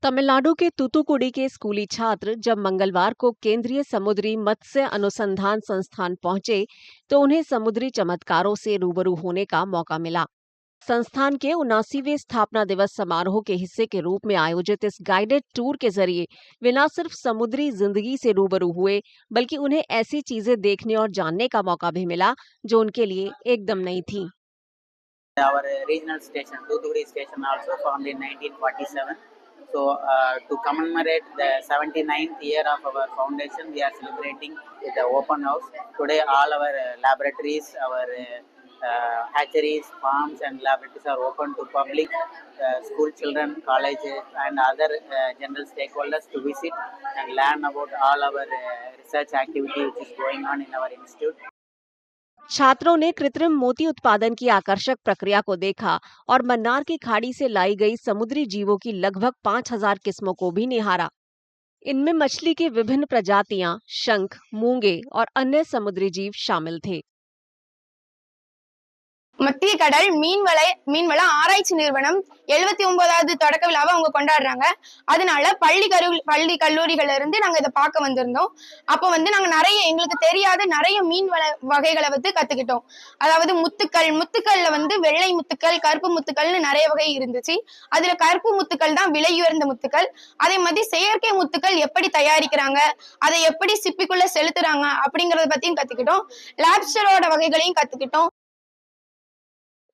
तमिलनाडु के तूतुकुड़ी के स्कूली छात्र जब मंगलवार को केंद्रीय समुद्री मत्स्य अनुसंधान संस्थान पहुंचे तो उन्हें समुद्री चमत्कारों से रूबरू होने का मौका मिला। संस्थान के 79वें स्थापना दिवस समारोह के हिस्से के रूप में आयोजित इस गाइडेड टूर के जरिए वे न सिर्फ समुद्री जिंदगी से रूबरू हुए, बल्कि उन्हें ऐसी चीजें देखने और जानने का मौका भी मिला जो उनके लिए एकदम नई थी। Our regional station, Thoothukudi station, also formed in 1947. So, to commemorate the 79th year of our foundation, we are celebrating with the open house. Today, all our laboratories, our hatcheries, farms, and laboratories are open to public, school children, colleges, and other general stakeholders to visit and learn about all our research activity which is going on in our institute. छात्रों ने कृत्रिम मोती उत्पादन की आकर्षक प्रक्रिया को देखा और मन्नार की खाड़ी से लाई गई समुद्री जीवों की लगभग 5000 किस्मों को भी निहारा। इनमें मछली की विभिन्न प्रजातियां, शंख, मूंगे और अन्य समुद्री जीव शामिल थे। மத்திய கடல் மீன்வள ஆராய்ச்சி நிறுவனம் 79வது தொடக்க விழாவை அவங்க கொண்டாடுறாங்க. அதனால பள்ளி கல்லூரிகள்ல இருந்து நாங்க இதை பார்க்க வந்திருந்தோம். அப்போ நாங்க எங்களுக்கு தெரியாத நிறைய மீன் வகைகளை கத்துக்கிட்டோம். அதாவது முத்துக்கள்ல வெள்ளை முத்துக்கள், கருப்பு முத்துக்கள்னு நிறைய வகை இருந்துச்சு. அதுல கருப்பு முத்துக்கள் தான் விலை உயர்ந்த முத்துக்கள். அதே மாதிரி செயற்கை முத்துக்கள் எப்படி தயாரிக்கிறாங்க, அதை எப்படி சிப்பிக்குள்ள செலுத்துறாங்க அப்படிங்கறத பத்தியும் கத்துக்கிட்டோம். லாப்ஸ்டரோட வகைகளையும் கத்துக்கிட்டோம்.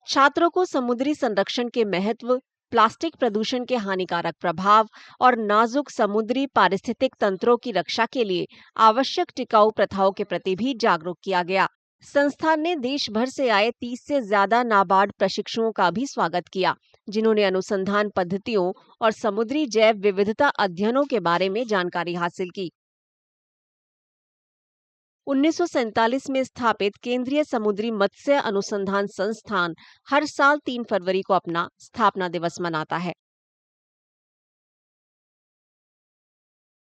छात्रों को समुद्री संरक्षण के महत्व, प्लास्टिक प्रदूषण के हानिकारक प्रभाव और नाजुक समुद्री पारिस्थितिक तंत्रों की रक्षा के लिए आवश्यक टिकाऊ प्रथाओं के प्रति भी जागरूक किया गया। संस्थान ने देश भर से आए 30 से ज्यादा नाबार्ड प्रशिक्षुओं का भी स्वागत किया, जिन्होंने अनुसंधान पद्धतियों और समुद्री जैव विविधता अध्ययनों के बारे में जानकारी हासिल की। 1947 में स्थापित केंद्रीय समुद्री मत्स्य अनुसंधान संस्थान हर साल 3 फरवरी को अपना स्थापना दिवस मनाता है।